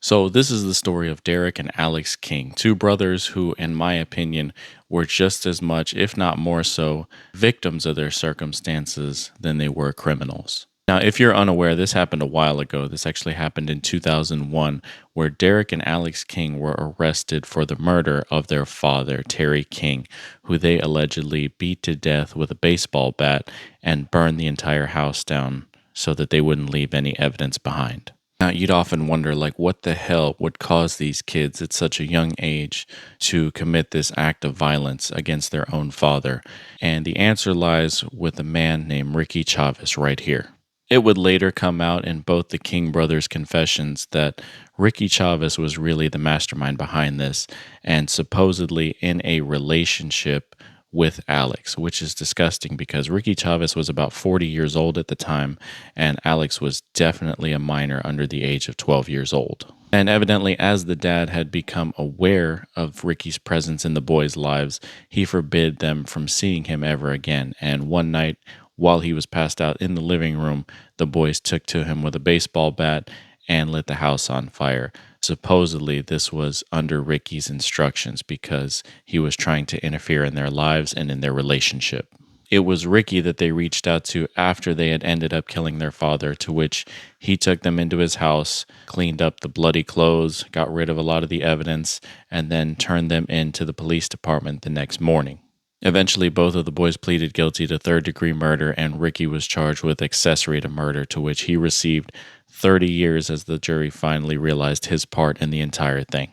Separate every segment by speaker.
Speaker 1: So, this is the story of Derek and Alex King, two brothers who, in my opinion, were just as much, if not more so, victims of their circumstances than they were criminals. Now, if you're unaware, this happened a while ago. This actually happened in 2001, where Derek and Alex King were arrested for the murder of their father, Terry King, who they allegedly beat to death with a baseball bat and burned the entire house down so that they wouldn't leave any evidence behind. Now, you'd often wonder, like, what the hell would cause these kids at such a young age to commit this act of violence against their own father? And the answer lies with a man named Ricky Chavez right here. It would later come out in both the King brothers' confessions that Ricky Chavez was really the mastermind behind this and supposedly in a relationship with Alex, which is disgusting because Ricky Chavez was about 40 years old at the time, and Alex was definitely a minor under the age of 12 years old. And evidently, as the dad had become aware of Ricky's presence in the boys' lives, he forbid them from seeing him ever again. And one night, while he was passed out in the living room, the boys took to him with a baseball bat and lit the house on fire. Supposedly, this was under Ricky's instructions because he was trying to interfere in their lives and in their relationship. It was Ricky that they reached out to after they had ended up killing their father, to which he took them into his house, cleaned up the bloody clothes, got rid of a lot of the evidence, and then turned them into the police department the next morning. Eventually, both of the boys pleaded guilty to third-degree murder, and Ricky was charged with accessory to murder, to which he received 30 years as the jury finally realized his part in the entire thing.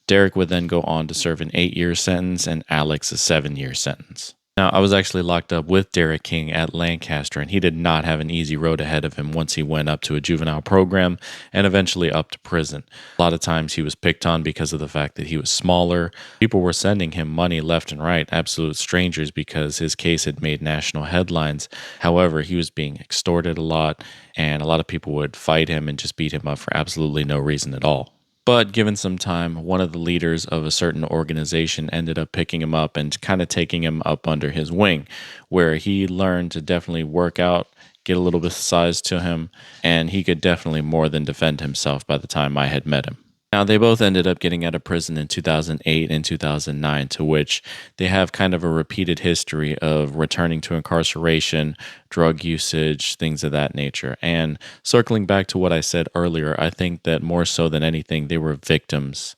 Speaker 1: Derek would then go on to serve an 8-year sentence and Alex a 7-year sentence. Now, I was actually locked up with Derek King at Lancaster, and he did not have an easy road ahead of him once he went up to a juvenile program and eventually up to prison. A lot of times he was picked on because of the fact that he was smaller. People were sending him money left and right, absolute strangers, because his case had made national headlines. However, he was being extorted a lot, and a lot of people would fight him and just beat him up for absolutely no reason at all. But given some time, one of the leaders of a certain organization ended up picking him up and kind of taking him up under his wing, where he learned to definitely work out, get a little bit of size to him, and he could definitely more than defend himself by the time I had met him. Now, they both ended up getting out of prison in 2008 and 2009, to which they have kind of a repeated history of returning to incarceration, drug usage, things of that nature. And circling back to what I said earlier, I think that more so than anything, they were victims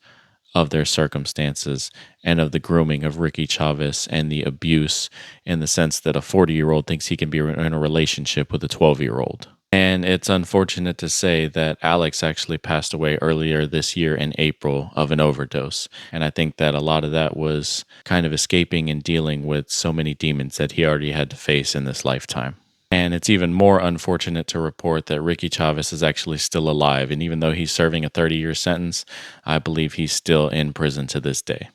Speaker 1: of their circumstances and of the grooming of Ricky Chavez and the abuse, in the sense that a 40-year-old thinks he can be in a relationship with a 12-year-old. And it's unfortunate to say that Alex actually passed away earlier this year in April of an overdose. And I think that a lot of that was kind of escaping and dealing with so many demons that he already had to face in this lifetime. And it's even more unfortunate to report that Ricky Chavez is actually still alive. And even though he's serving a 30-year sentence, I believe he's still in prison to this day.